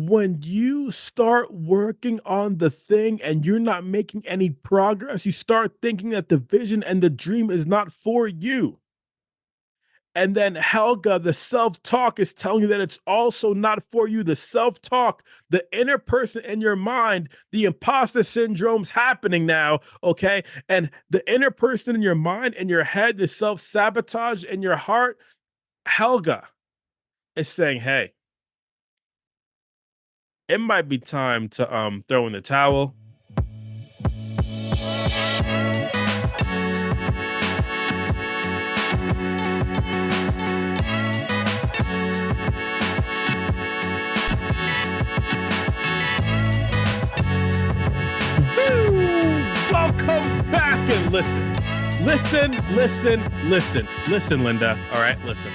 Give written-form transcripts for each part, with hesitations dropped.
when you start working on the thing and you're not making any progress, you start thinking that the vision and the dream is not for you. And then Helga, the self-talk is telling you that it's also not for you. The self-talk, the inner person in your mind, the imposter syndrome's happening now, okay? And the inner person in your mind and your head, the self-sabotage in your heart, Helga is saying, hey, it might be time to throw in the towel. Woo! Welcome back and listen. Listen, Linda. All right, listen.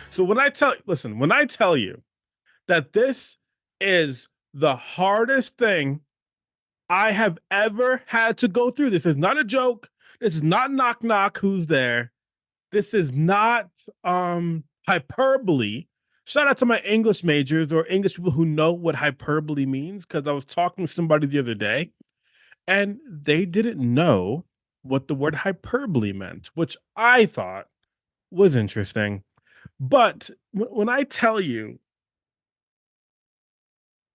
So when I tell you that this is the hardest thing I have ever had to go through. This is not a joke. This is not knock knock who's there. This is not hyperbole. Shout out to my English majors or English people who know what hyperbole means because I was talking to somebody the other day and they didn't know what the word hyperbole meant, which I thought was interesting. But when I tell you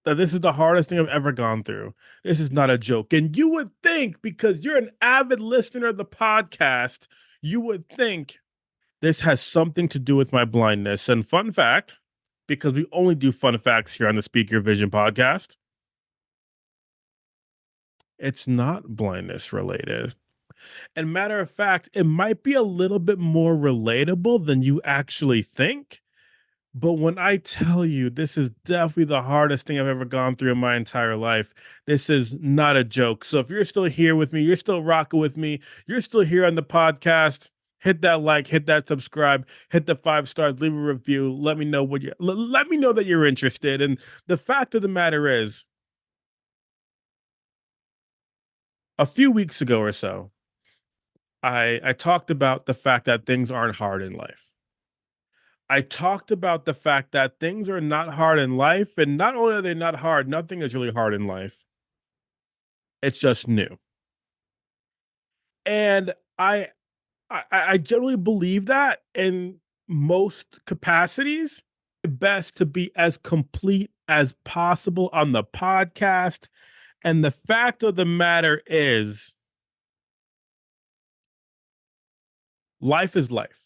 that this is the hardest thing I've ever gone through. This is not a joke. And you would think, because you're an avid listener of the podcast, you would think this has something to do with my blindness. And fun fact, because we only do fun facts here on the Speak Your Vision podcast, it's not blindness related. And matter of fact, it might be a little bit more relatable than you actually think. But when I tell you this is definitely the hardest thing I've ever gone through in my entire life, this is not a joke. So if you're still here with me, you're still rocking with me, you're still here on the podcast, hit that like, hit that subscribe, hit the 5 stars, leave a review. Let me know let me know that you're interested. And the fact of the matter is, a few weeks ago or so, I talked about the fact that things aren't hard in life. I talked about the fact that things are not hard in life, and not only are they not hard, nothing is really hard in life. It's just new. And I generally believe that in most capacities. Best to be as complete as possible on the podcast. And the fact of the matter is, life is life.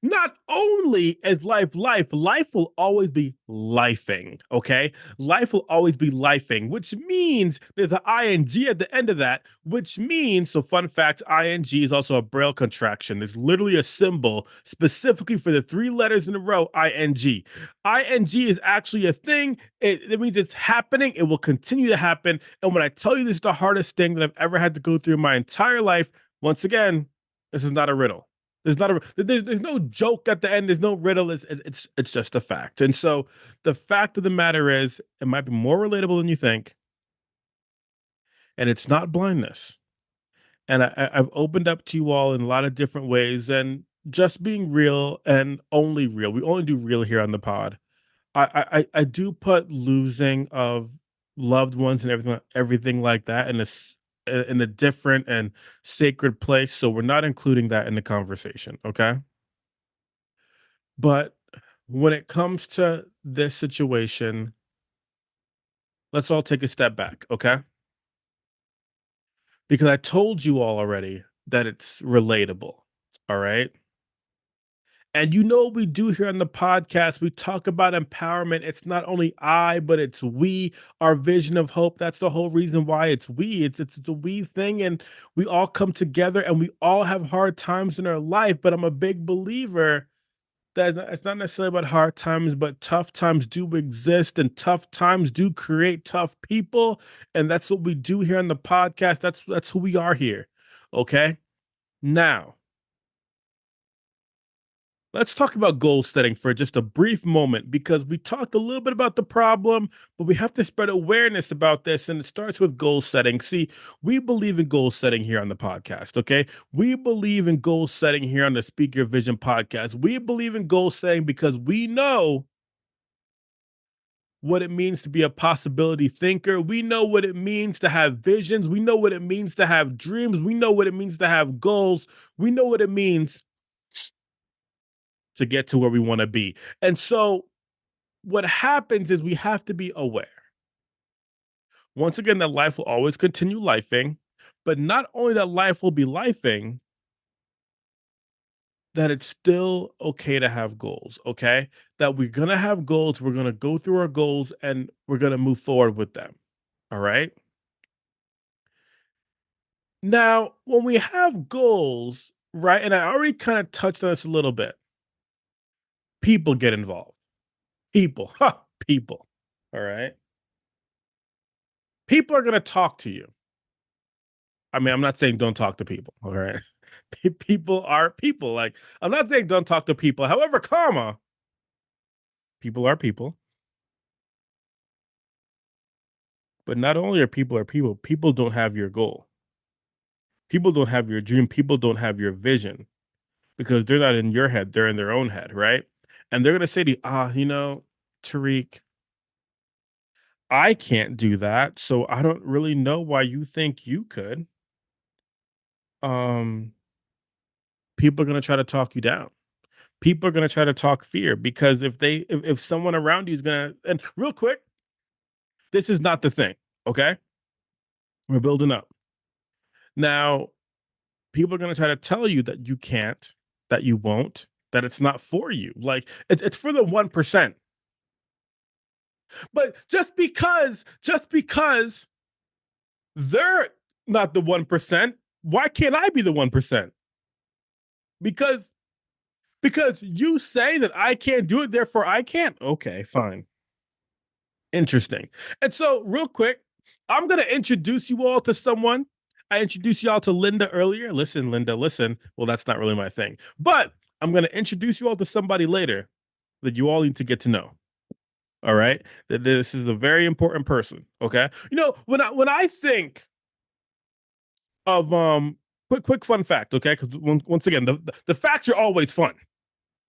Not only is life will always be lifing, okay? Life will always be lifing, which means there's an ing at the end of that, which means, so fun fact, ing is also a Braille contraction. It's literally a symbol specifically for the 3 letters in a row, ing. Ing is actually a thing. It means it's happening. It will continue to happen. And when I tell you this is the hardest thing that I've ever had to go through in my entire life, once again, this is not a riddle. There's no joke at the end. There's no riddle. It's just a fact. And so the fact of the matter is, it might be more relatable than you think, and it's not blindness. And I've opened up to you all in a lot of different ways, and just being real and only real. We only do real here on the pod. I do put losing of loved ones and everything like that in a different and sacred place. So we're not including that in the conversation. Okay. But when it comes to this situation, let's all take a step back, okay? Because I told you all already that it's relatable, all right? And you know what we do here on the podcast? We talk about empowerment. It's not only I, but it's we, our vision of hope. That's the whole reason why it's we. It's a we thing, and we all come together and we all have hard times in our life. But I'm a big believer that it's not necessarily about hard times, but tough times do exist and tough times do create tough people. And that's what we do here on the podcast. That's who we are here. Okay. Now, let's talk about goal setting for just a brief moment because we talked a little bit about the problem, but we have to spread awareness about this. And it starts with goal setting. See, we believe in goal setting here on the podcast. Okay. We believe in goal setting here on the Speak Your Vision podcast. We believe in goal setting because we know what it means to be a possibility thinker. We know what it means to have visions. We know what it means to have dreams. We know what it means to have goals. We know what it means to get to where we want to be. And so what happens is we have to be aware. Once again, that life will always continue lifing, but not only that life will be lifing, that it's still okay to have goals, okay? That we're gonna have goals, we're gonna go through our goals, and we're gonna move forward with them. All right. Now, when we have goals, right, and I already kind of touched on this a little bit, people get involved. People, people. All right. People are gonna talk to you. I mean, I'm not saying don't talk to people. All right. People are people. Like, I'm not saying don't talk to people. However, comma, people are people. But not only are people, people don't have your goal. People don't have your dream. People don't have your vision because they're not in your head. They're in their own head, right? And they're going to say to you, Tariq, I can't do that. So I don't really know why you think you could. Um, People are going to try to talk you down. People are going to try to talk fear because if someone around you is going to, and real quick, this is not the thing. Okay. We're building up. Now, people are going to try to tell you that you can't, that you won't, that it's not for you. Like it's for the 1%. But just because they're not the 1%, why can't I be the 1%? Because because you say that I can't do it, therefore I can't. Okay, fine. Interesting. And so, real quick, I'm going to introduce you all to someone. I introduced y'all to Linda earlier. Listen, Linda, listen. Well, that's not really my thing. But I'm going to introduce you all to somebody later that you all need to get to know. All right? This is a very important person, okay? When I think of quick fun fact, okay? Cuz once again, the facts are always fun.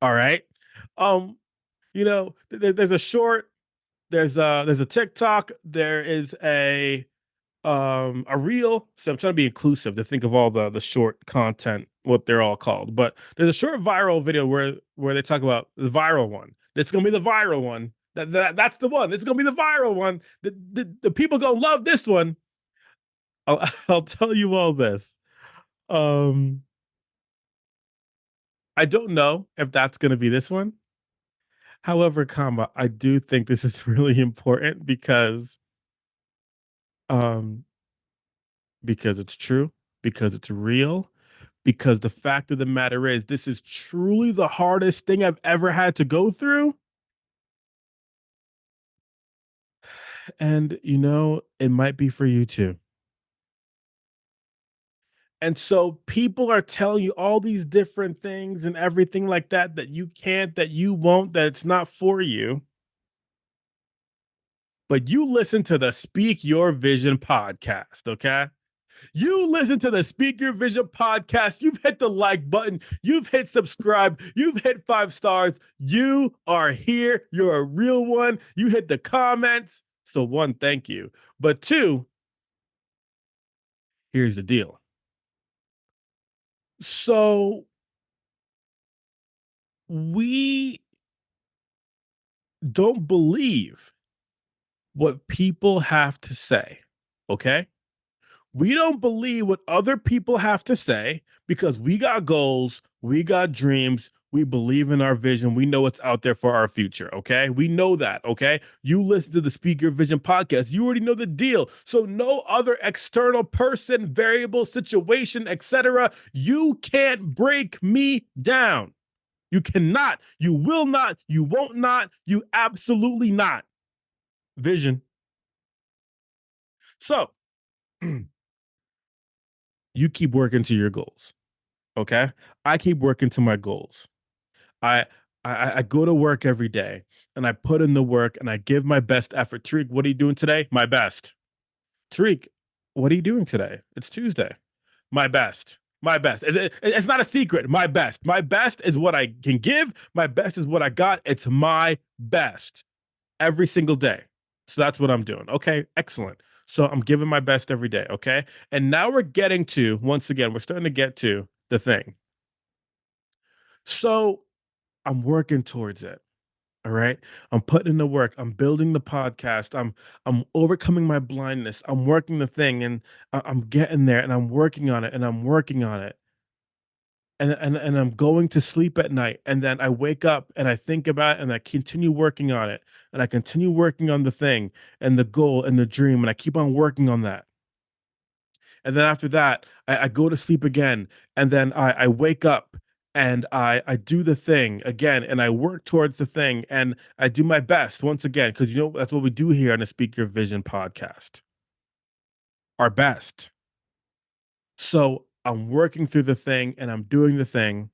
All right? Um there's a short, there's a TikTok, there is a reel. So I'm trying to be inclusive to think of all the short content, what they're all called. But there's a short viral video where they talk about the viral one. It's gonna be the viral one. That's the one. It's gonna be the viral one. The people gonna love this one. I'll tell you all this. Um, I don't know if that's gonna be this one. However, comma, I do think this is really important um because it's true, because it's real, because the fact of the matter is this is truly the hardest thing I've ever had to go through. And it might be for you too. And so people are telling you all these different things and everything like that, that you can't, that you won't, that it's not for you. But you listen to the Speak Your Vision podcast, okay? You listen to the Speak Your Vision podcast. You've hit the like button. You've hit subscribe. You've hit 5 stars. You are here. You're a real one. You hit the comments. So, one, thank you. But two, here's the deal. So, we don't believe what people have to say. Okay. We don't believe what other people have to say because we got goals, we got dreams, we believe in our vision, we know what's out there for our future, okay? We know that, okay? You listen to the Speak Your Vision podcast, you already know the deal. So no other external person, variable, situation, etc. You can't break me down. You cannot, you will not, you won't not, you absolutely not. Vision. So, you keep working to your goals. Okay. I keep working to my goals. I, I go to work every day and I put in the work and I give my best effort. Tariq, what are you doing today? My best. Tariq, what are you doing today? It's Tuesday. My best. My best. It's not a secret. My best. My best is what I can give. My best is what I got. It's my best. every single day. So that's what I'm doing. Okay, excellent. So I'm giving my best every day. Okay. And now we're getting to, once again, we're starting to get to the thing. So I'm working towards it. All right. I'm putting in the work. I'm building the podcast. I'm overcoming my blindness. I'm working the thing and I'm getting there and I'm working on it and I'm working on it. And I'm going to sleep at night and then I wake up and I think about it and I continue working on it and I continue working on the thing and the goal and the dream and I keep on working on that. And then after that, I go to sleep again and then I wake up and I do the thing again and I work towards the thing and I do my best once again because you know that's what we do here on the Speak Your Vision podcast. Our best. So I'm working through the thing and I'm doing the thing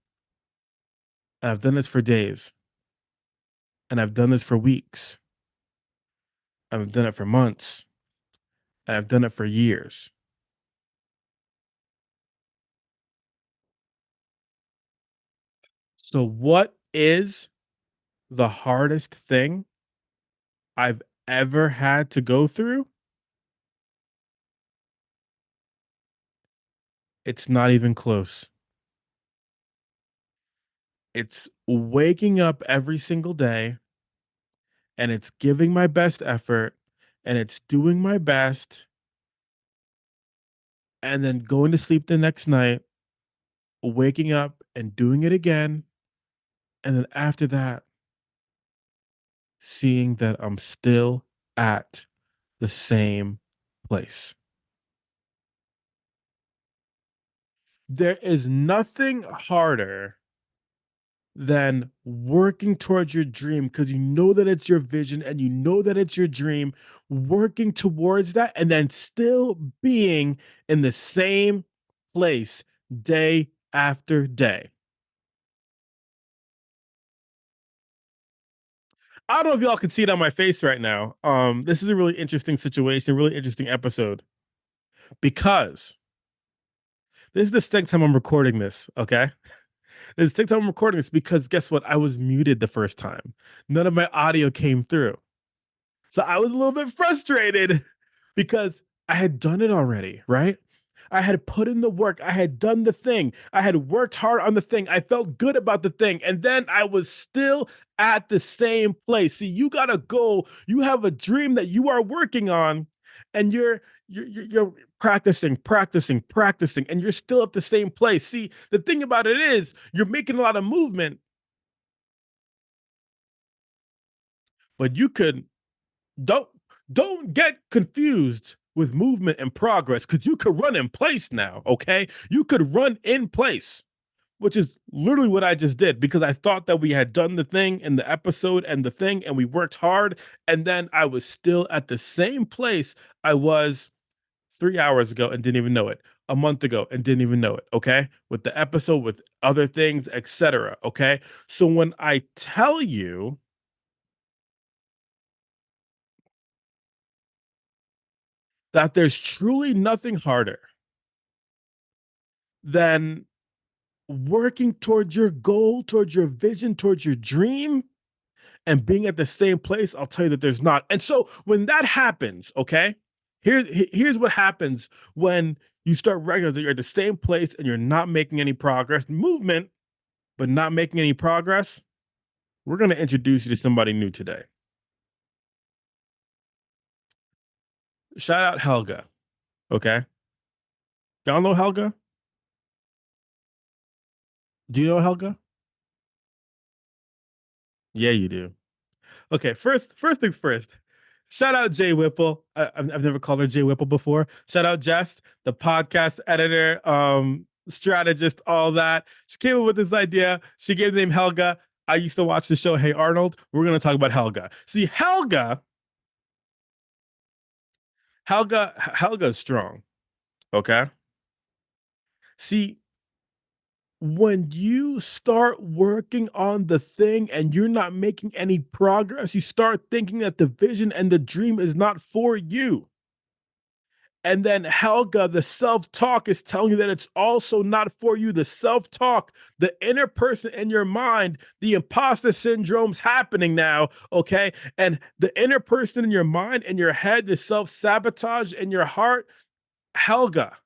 and I've done this for days and I've done this for weeks. I've done it for months and I've done it for years. So what is the hardest thing I've ever had to go through? It's not even close. It's waking up every single day and it's giving my best effort and it's doing my best and then going to sleep the next night, waking up and doing it again. And then after that, seeing that I'm still at the same place. There is nothing harder than working towards your dream because you know that it's your vision and you know that it's your dream, working towards that and then still being in the same place day after day. I don't know if y'all can see it on my face right now. This is a really interesting situation, really interesting episode because this is the second time I'm recording this. Okay, this is the second time I'm recording this because guess what? I was muted the first time. None of my audio came through. So I was a little bit frustrated because I had done it already, right? I had put in the work. I had done the thing. I had worked hard on the thing. I felt good about the thing. And then I was still at the same place. See, you got a goal. You have a dream that you are working on and you're practicing and you're still at the same place. See, the thing about it is you're making a lot of movement, but you could don't don't get confused with movement and progress because you could run in place now. Okay, you could run in place, which is literally what I just did because I thought that we had done the thing in the episode and the thing and we worked hard and then I was still at the same place I was 3 hours ago and didn't even know it, a month ago and didn't even know it. Okay, with the episode, with other things, etc. Okay, so when I tell you that there's truly nothing harder than working towards your goal, towards your vision, towards your dream, and being at the same place, I'll tell you that there's not. And so when that happens, okay, here's what happens when you start recognizing that you're at the same place and you're not making any progress, movement, but not making any progress. We're going to introduce you to somebody new today. Shout out Helga. Okay. Y'all know Helga? Do you know Helga? Yeah, you do. Okay, first things first. Shout out Jay Whipple. I've never called her Jay Whipple before. Shout out Jess, the podcast editor, strategist, all that. She came up with this idea. She gave the name Helga. I used to watch the show Hey Arnold. We're gonna talk about Helga. See, Helga is strong. Okay. See, when you start working on the thing and you're not making any progress, you start thinking that the vision and the dream is not for you. And then Helga, the self talk is telling you that it's also not for you. The self talk, the inner person in your mind, the imposter syndrome's happening now. Okay. And the inner person in your mind and your head, the self sabotage in your heart, Helga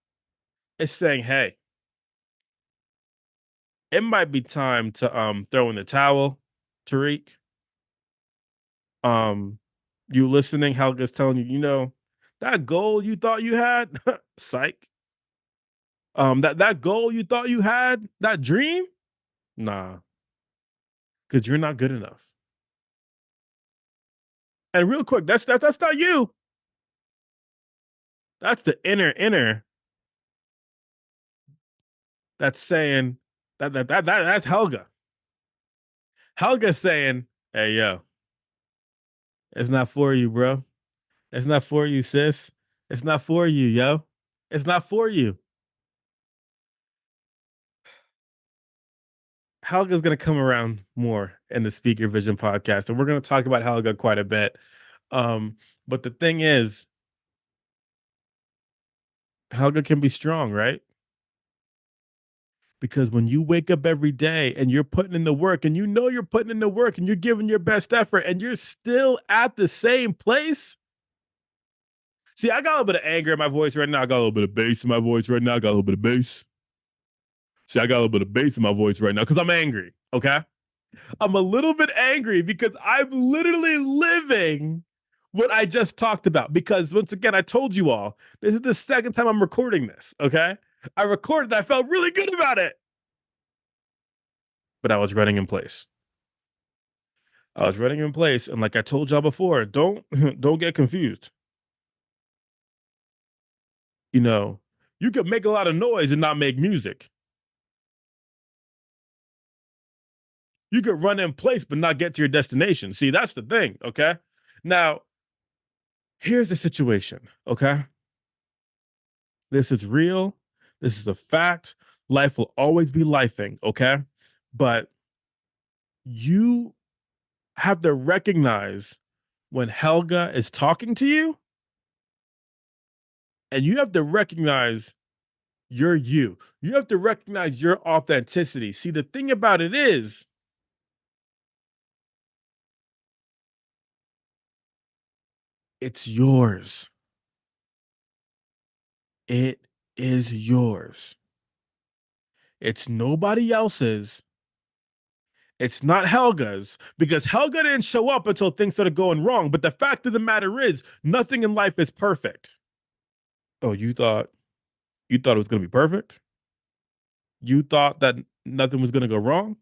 is saying, hey, it might be time to throw in the towel, Tariq. Um, you listening, Helga's telling you, that goal you thought you had, psych. That goal you thought you had, that dream, nah, because you're not good enough. And real quick, that's not you. That's the inner that's saying that's Helga. Helga's saying, hey yo, it's not for you, bro. It's not for you, sis. It's not for you, yo. It's not for you. Helga's gonna come around more in the Speaker Vision podcast, and we're gonna talk about Helga quite a bit. But the thing is, Helga can be strong, right? Because when you wake up every day and you're putting in the work and you're putting in the work and you're giving your best effort and you're still at the same place. See, I got a little bit of anger in my voice right now. I got a little bit of bass in my voice right now. I got a little bit of bass. See, I got a little bit of bass in my voice right now because I'm angry. Okay. I'm a little bit angry because I'm literally living what I just talked about. Because once again, I told you all, this is the second time I'm recording this. Okay. I recorded, I felt really good about it, but I was running in place. I was running in place, and like I told y'all before, don't don't get confused. You know, you could make a lot of noise and not make music. You could run in place but not get to your destination. See, that's the thing, okay? Now, here's the situation, okay? This is real. This is a fact. Life will always be lifing, okay? But you have to recognize when Helga is talking to you, and you have to recognize you're you. You have to recognize your authenticity. See, the thing about it is, it's yours. It is yours. It's nobody else's. It's not Helga's because Helga didn't show up until things started going wrong. But the fact of the matter is, nothing in life is perfect. Oh, you thought it was going to be perfect? You thought that nothing was going to go wrong?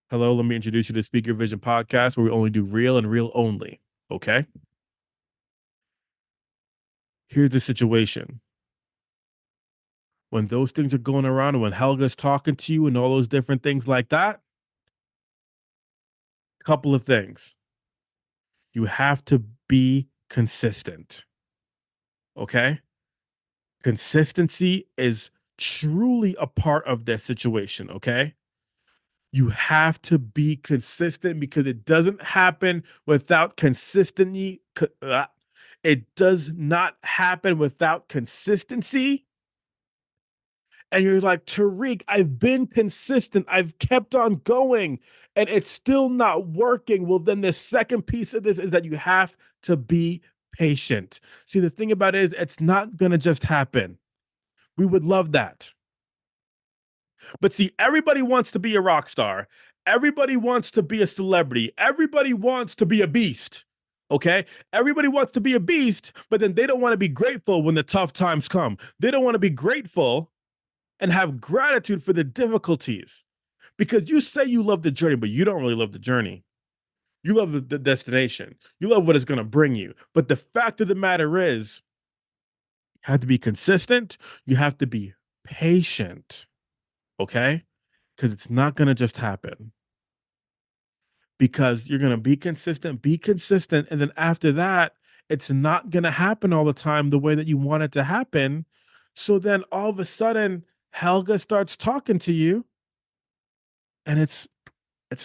Hello, let me introduce you to Speaker Vision Podcast, where we only do real and real only. Okay. Here's the situation. When those things are going around and when Helga's talking to you and all those different things like that, couple of things. You have to be consistent. Okay. Consistency is truly a part of this situation. Okay. You have to be consistent because it doesn't happen without consistency. It does not happen without consistency. And you're like, Tariq, I've been consistent. I've kept on going and it's still not working. Well, then the second piece of this is that you have to be patient. See, the thing about it is, it's not going to just happen. We would love that. But see, everybody wants to be a rock star. Everybody wants to be a celebrity. Everybody wants to be a beast. Okay. Everybody wants to be a beast, but then they don't want to be grateful when the tough times come. They don't want to be grateful and have gratitude for the difficulties because you say you love the journey, but you don't really love the journey. You love the destination. You love what it's going to bring you. But the fact of the matter is, you have to be consistent. You have to be patient. Okay. Because it's not going to just happen. Because you're going to be consistent. And then after that, it's not going to happen all the time the way that you want it to happen. So then all of a sudden, Helga starts talking to you and it's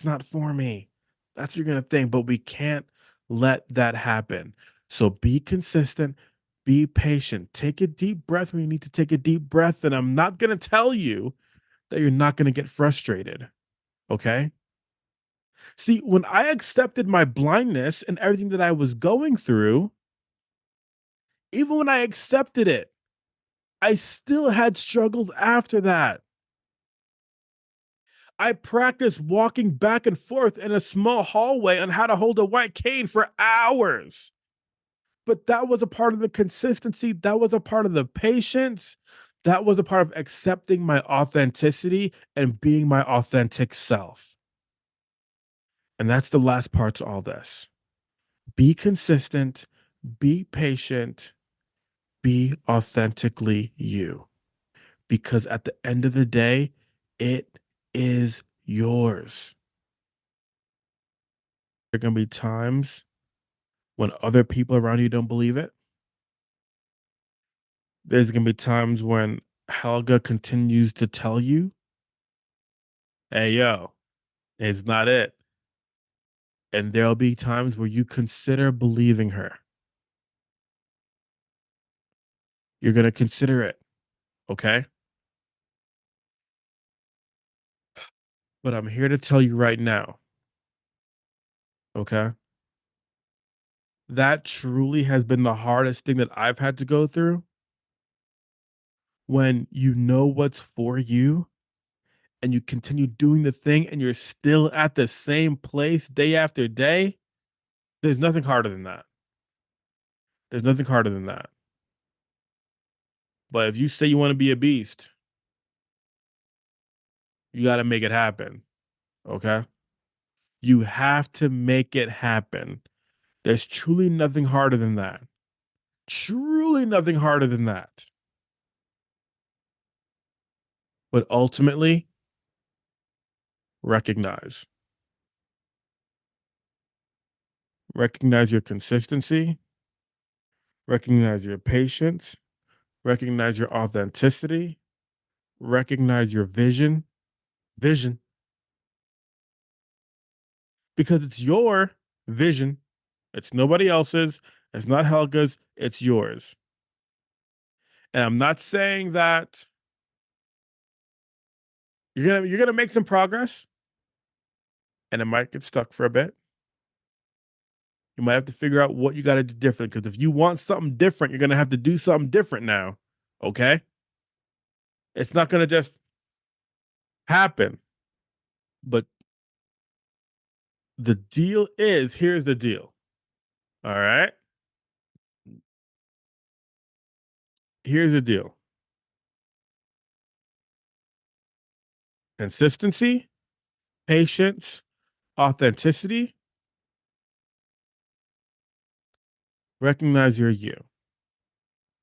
not for me. That's what you're gonna think, but we can't let that happen. So be consistent, be patient, take a deep breath when you need to take a deep breath. And I'm not going to tell you that you're not going to get frustrated. Okay. See, when I accepted my blindness and everything that I was going through, even when I accepted it, I still had struggles after that. I practiced walking back and forth in a small hallway on how to hold a white cane for hours. But that was a part of the consistency. That was a part of the patience. That was a part of accepting my authenticity and being my authentic self. And that's the last part to all this. Be consistent, be patient, be authentically you. Because at the end of the day, it is yours. There are going to be times when other people around you don't believe it. There's going to be times when Helga continues to tell you, hey, yo, it's not it. And there'll be times where you consider believing her. You're going to consider it. Okay. But I'm here to tell you right now. Okay. That truly has been the hardest thing that I've had to go through. When you know what's for you and you continue doing the thing and you're still at the same place day after day, there's nothing harder than that. There's nothing harder than that. But if you say you want to be a beast, you got to make it happen. Okay. You have to make it happen. There's truly nothing harder than that. Truly nothing harder than that. But ultimately, recognize. Recognize your consistency, recognize your patience, recognize your authenticity, recognize your vision, because it's your vision. It's nobody else's. It's not Helga's. It's yours. And I'm not saying that you're gonna make some progress, and it might get stuck for a bit. You might have to figure out what you got to do different. Because if you want something different, you're gonna have to do something different now. Okay, it's not gonna just happen. But the deal is, here's the deal. All right, here's the deal. Consistency, patience, authenticity, recognize you're you.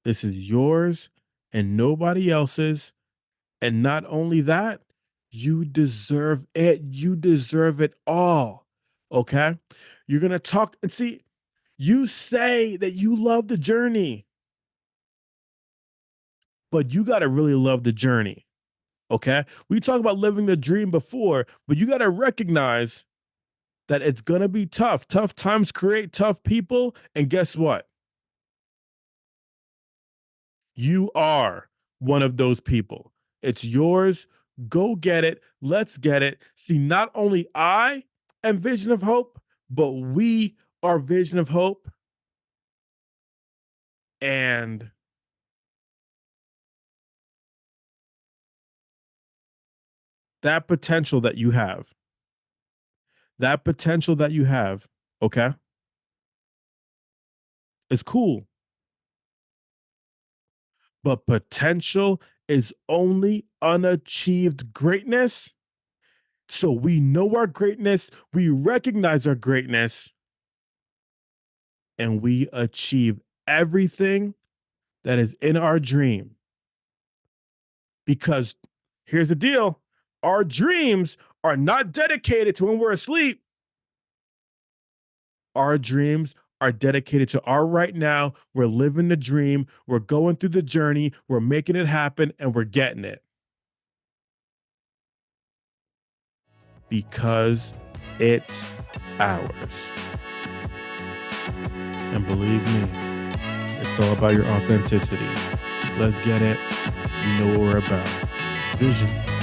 This is yours and nobody else's. And not only that, you deserve it. You deserve it all. Okay. You're going to talk and see, you say that you love the journey, but you got to really love the journey. Okay. We talked about living the dream before, but you got to recognize that it's going to be tough. Tough times create tough people. And guess what? You are one of those people. It's yours. Go get it. Let's get it. See, not only I am Vision of Hope, but we are Vision of Hope. And that potential that you have, that potential that you have, okay, is cool. But potential is only unachieved greatness. So we know our greatness, we recognize our greatness, and we achieve everything that is in our dream. Because here's the deal, our dreams are not dedicated to when we're asleep. Our dreams are dedicated to our right now. We're living the dream. We're going through the journey. We're making it happen and we're getting it because it's ours. And believe me, it's all about your authenticity. Let's get it. You know what we're about. Vision.